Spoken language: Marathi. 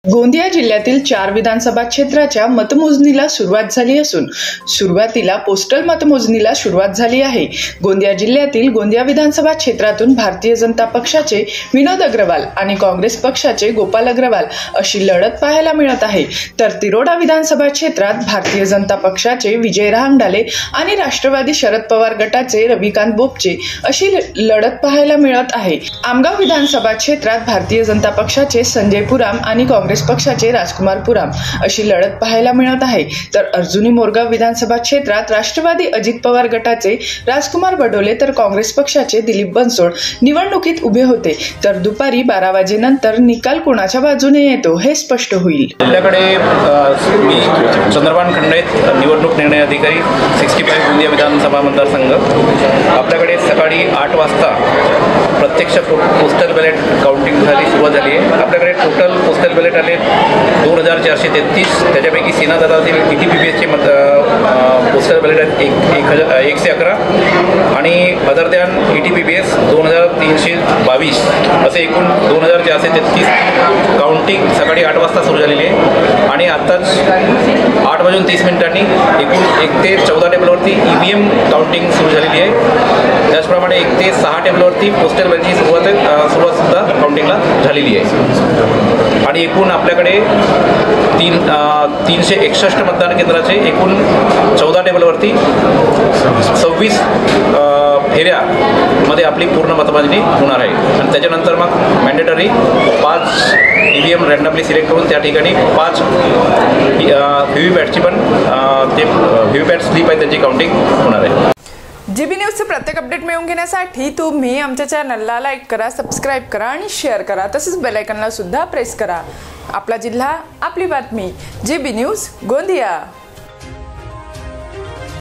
गोंदिया जिल्ह्यातील 4 विधानसभा क्षेत्राच्या मतमोजणीला सुरुवात झाली असून सुरुवातीला पोस्टल मतमोजणीला सुरुवात झाली आहे। गोंदिया जिल्ह्यातील गोंदिया विधानसभा क्षेत्रातून भारतीय जनता पक्षाचे विनोद अग्रवाल आणि काँग्रेस पक्षाचे गोपाल अग्रवाल अशी लढत पाहायला मिळत आहे। तर तिरोडा विधानसभा क्षेत्रात भारतीय जनता पक्षाचे विजय रहांगडले आणि राष्ट्रवादी शरद पवार गटाचे रविकांत बोपचे अशी लढत पाहायला मिळत आहे। आमगाव विधानसभा क्षेत्रात भारतीय जनता पक्षाचे संजय पुराम आणि काँग्रेस पक्षाचे राजकुमार पुराम अशी लढत पाहायला मिळत आहे। तर अर्जुनी मोरगाव विधानसभा क्षेत्रात राष्ट्रवादी अजित पवार गटाचे राजकुमार बडोले तर काँग्रेस पक्षाचे दिलीप बनसोड निवडणुकीत उभे होते। तर दुपारी 12 वाजेनंतर निकाल कोणाच्या बाजूने येतो हे स्पष्ट होईल। आपल्याकडे मी चंद्रभान खंडाईत निवडणूक निर्णय अधिकारी 65 गोंदिया विधानसभा मतदारसंघ। आपल्याकडे सकाळी 8 वाजता प्रत्यक्ष पोस्टल बॅलेट काउंटिंग सुरुवात झाली आहे। आपल्याकडे टोटल पोस्टल बॅलेट आले 2433, त्याच्यापैकी सेनादलातील ETPBSचे पोस्टल बॅलेट आहेत 111 आणि अदर दॅन ETPBS 2322 असे एकूण 2433 काउंटिंग सकाळी 8 वाजता सुरू झालेली आहे। आणि आत्ताच 8:30 एकूण 1 ते 14 टेबलवरती EVM काउंटिंग सुरू झालेली आहे। त्याचप्रमाणे 1 ते 6 टेबलवरती पोस्टल बॅलेटची सुरुवातसुद्धा काउंटिंगला झालेली आहे। आणि एकूण आपल्याकडे 361 मतदान केंद्राचे एकूण 14 टेबलवरती 26 फेऱ्यामध्ये आपली पूर्ण मतमोजणी होणार आहे। आणि त्याच्यानंतर मग मॅन्डेटरी 5 EVM रँडमली सिलेक्ट करून त्या ठिकाणी 5 व्हीव्हीपॅटची पण ते व्हीव्हीपॅट स्लिप आहे त्याची काउंटिंग होणार आहे। GB न्यूजचे प्रत्येक अपडेट मिळवून घेण्यासाठी तुम्ही आमच्या चॅनलला लाईक करा, सबस्क्राईब करा आणि शेअर करा। तसेच बेल आयकॉनला सुद्धा प्रेस करा। आपला जिल्हा, आपली बातमी, GB न्यूज गोंदिया।